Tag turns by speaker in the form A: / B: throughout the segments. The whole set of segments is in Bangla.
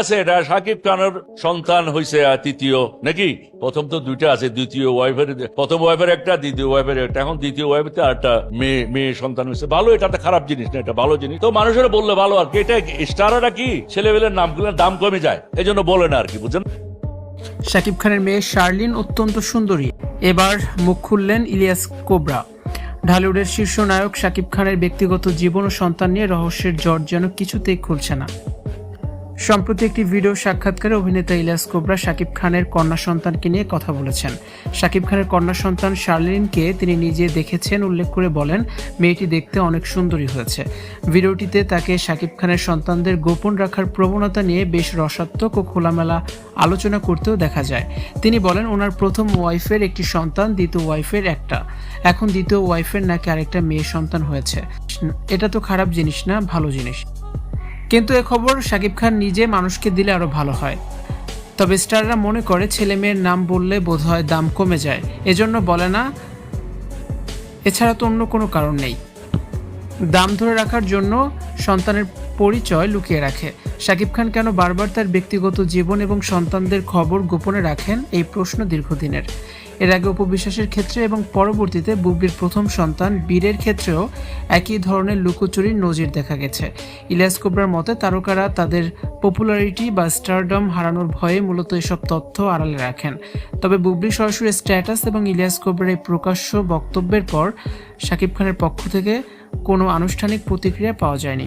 A: আছে, এটা শাকিব খানের সন্তান হয়েছে তৃতীয় নাকি? প্রথম তো দুইটা আছে, দ্বিতীয় ওয়াইফের, প্রথম ওয়াইফের একটা, দ্বিতীয় ওয়াইফের একটা, এখন দ্বিতীয় ওয়াইফের আরেকটা মেয়ে সন্তান হয়েছে। ভালো, এটা তো খারাপ জিনিস না, এটা ভালো জিনিস। তো মানুষের বললে ভালো আর কি। এটা স্টাররা কি ছেলেবেলের নামগুলোর দাম কমে যায়, এই জন্য বলে না আর কি, বুঝছেন?
B: শাকিব খানের মেয়ে শার্লিন অত্যন্ত সুন্দরী। এবার মুখ খুললেন ইলিয়াস কোবরা। ঢালিউডের শীর্ষ নায়ক শাকিব খানের ব্যক্তিগত জীবন ও সন্তান নিয়ে রহস্যের জট যেন কিছুতেই খুলছে না। সম্প্রতি একটি ভিডিও সাক্ষাৎকারে অভিনেতা ইলিয়াস কোবরা শাকিব খানের কন্যা সন্তানকে নিয়ে কথা বলেছেন। শাকিব খানের কন্যা সন্তান শার্লিনকে তিনি নিজে দেখেছেন উল্লেখ করে বলেন, মেয়েটি দেখতে অনেক সুন্দরী হয়েছে। ভিডিওটিতে তাকে শাকিব খানের সন্তানদের গোপন রাখার প্রবণতা নিয়ে বেশ রসাত্মক ও খোলামেলা আলোচনা করতেও দেখা যায়। তিনি বলেন, ওনার প্রথম ওয়াইফের একটি সন্তান, দ্বিতীয় ওয়াইফের একটা, এখন দ্বিতীয় ওয়াইফের নাকি আরেকটা মেয়ে সন্তান হয়েছে। এটা তো খারাপ জিনিস না, ভালো জিনিস। কিন্তু এ খবর শাকিব খান নিজে মানুষকে দিলে আরো ভালো হয়। তবে স্টাররা মনে করে ছেলে মেয়ের নাম বললে বোধহয় দাম কমে যায়, এজন্য বলে না, এছাড়া তো অন্য কোনো কারণ নেই। দাম ধরে রাখার জন্য সন্তানের পরিচয় লুকিয়ে রাখে। শাকিব খান কেন বারবার তার ব্যক্তিগত জীবন এবং সন্তানদের খবর গোপনে রাখেন, এই প্রশ্ন দীর্ঘদিনের। এর আগে অপু বিশ্বাসের ক্ষেত্রে এবং পরবর্তীতে বুবলির প্রথম সন্তান বীরের ক্ষেত্রেও একই ধরনের লুকোচুরির নজির দেখা গেছে। ইলিয়াস কোবরার মতে, তারকারা তাদের পপুলারিটি বা স্টারডম হারানোর ভয়ে মূলত এসব তথ্য আড়ালে রাখেন। তবে বুবলির সরাসরি স্ট্যাটাস এবং ইলিয়াস কোবরার এই প্রকাশ্য বক্তব্যের পর শাকিব খানের পক্ষ থেকে কোনো আনুষ্ঠানিক প্রতিক্রিয়া পাওয়া যায়নি।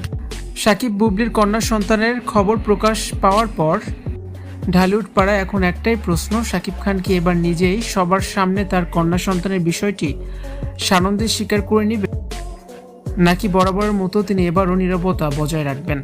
B: শাকিব বুবলির কন্যা সন্তানের খবর প্রকাশ পাওয়ার পর ঢালিউড পাড়ায় এখন একটাই প্রশ্ন, শাকিব খান কি এবার নিজেই সবার সামনে তার কন্যা সন্তানের বিষয়টি সানন্দে স্বীকার করে নেবেন, নাকি বরাবরের মতো তিনি এবারও নীরবতা বজায় রাখবেন?